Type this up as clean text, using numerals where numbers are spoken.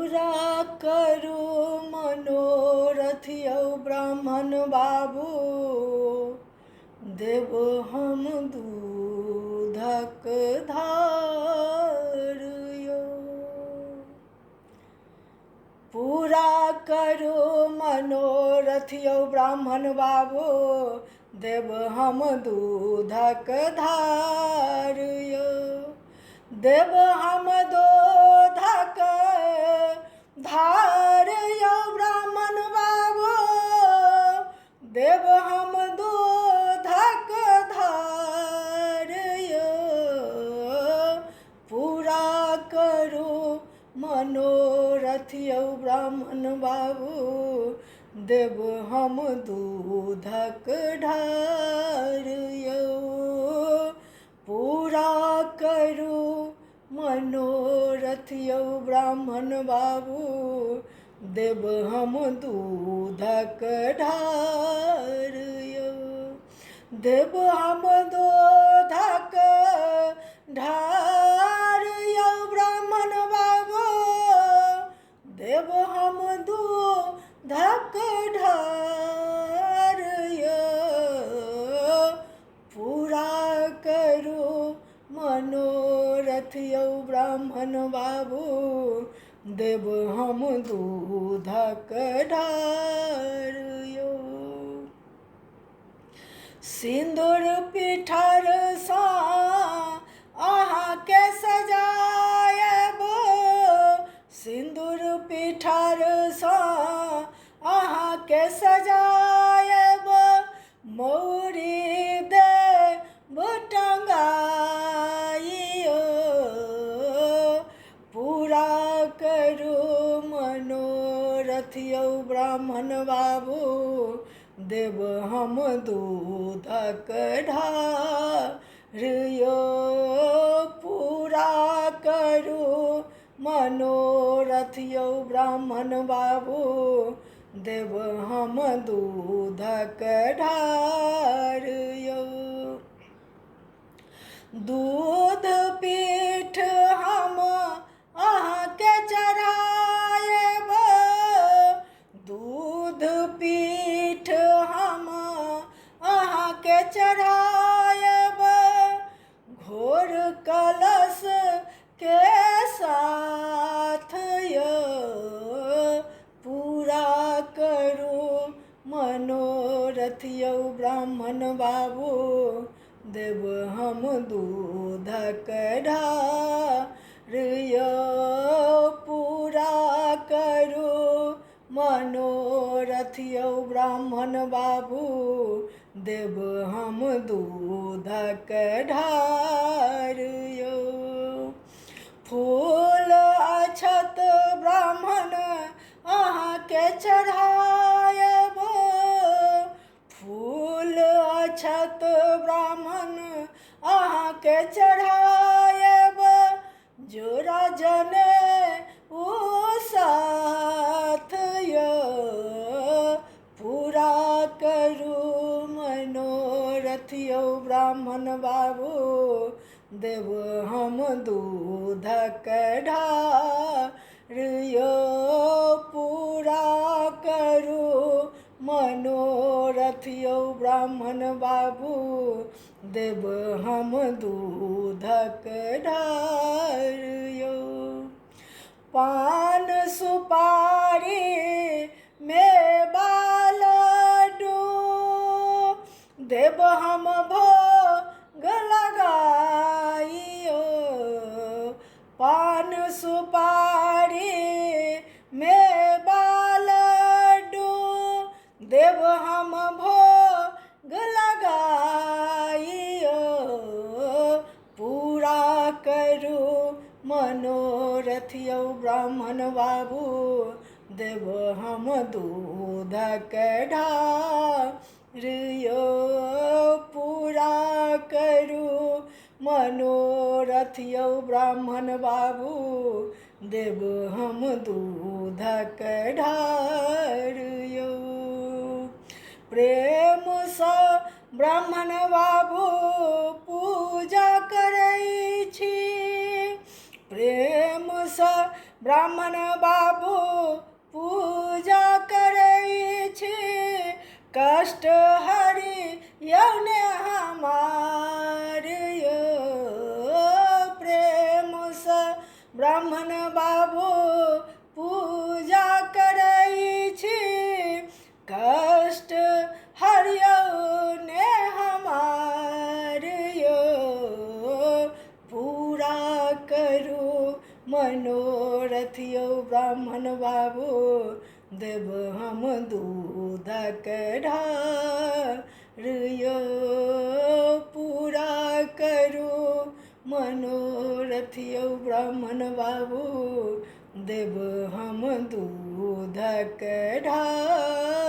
पूरा करू मनोरथ यौ ब्राह्मण बाबू, देव हम दूधक धार यौ। पूरा करू मनोरथ यौ ब्राह्मण बाबू, देव हम दूधक धार यौ। देव हम दूधक धार यौ ब्राह्मण बाबू, देव हम दूधक धार यौ। पूरा करू मनोरथ यौ ब्राह्मण बाबू, देव हम दूधक ढार यौ। पूरा करू मनोरथ यौ ब्राह्मण बाबू, देव हम दूधक ढार यौ। देव हम दूधक ढार यौ ब्राह्मण बाबू, देव हम दूधक ढार यौ। पूरा करू मनोरथ यौ ब्राह्मण बाबू, देव हम दूधक ढार यौ। सिंदूर पिठर सा अहाँके सजायब, सिंदूर पिठर सा अहाँके सजायब, मौरी देव टंगाइयो। पूरा करू मनोरथ यौ ब्राह्मण बाबू, देव हम दूधक ढार यौ। पूरा करू मनोरथ यौ ब्राह्मण बाबू, देव हम दूधक ढार यौ। दूध पीठ हम अहाँके चढ़ायब, दूध पीठ हम अहाँके चढ़ायब, घोर कलश के साथ यौ। पूरा करू मनोरथ यौ ब्राह्मण बाबू, देव हम दूधक ढार यौ। पूरा करू मनोरथ यौ ब्राह्मण बाबू, देव हम दूधक ढार यौ। फूल अक्षत ब्राह्मण अहाँके चढ़ायब, फूल अक्षत ब्राह्मण अहाँके चढ़ायब, जोड़ा जनेऊ साथ यौ। पूरा करू मनोरथ यौ ब्राह्मण बाबू, देव हम दूधक ढार यौ। पूरा करू मनोरथ यौ ब्राह्मण बाबू, देव हम दूधक ढार यौ। पान सुपारी मेवा लड्डू, देव हम भोग लगाइयो। पान सुपारी मेवा लड्डू, देव हम भोग लगाइयो। पूरा करू मनोरथ यौ ब्राह्मण बाबू, देव हम दूधक ढार यौ। पूरा करू मनोरथ यौ ब्राह्मण बाबू, देव हम दूधक ढार यौ। प्रेम सँ ब्राह्मण बाबू पूजा करै छी, प्रेम प्रेम सँ ब्राह्मण बाबू पूजा करै छी, कष्ट हरियौ ने हमार यो। प्रेम सँ ब्राह्मण बाबू पूजा करै छी, कष्ट हरियौ ने हमार यो। पूरा करू मनोरथ यौ ब्राह्मण बाबू, देब हम दूधक ढार यो। पूरा करू मनोरथ यौ ब्राह्मण बाबू, देब हम दूधक ढार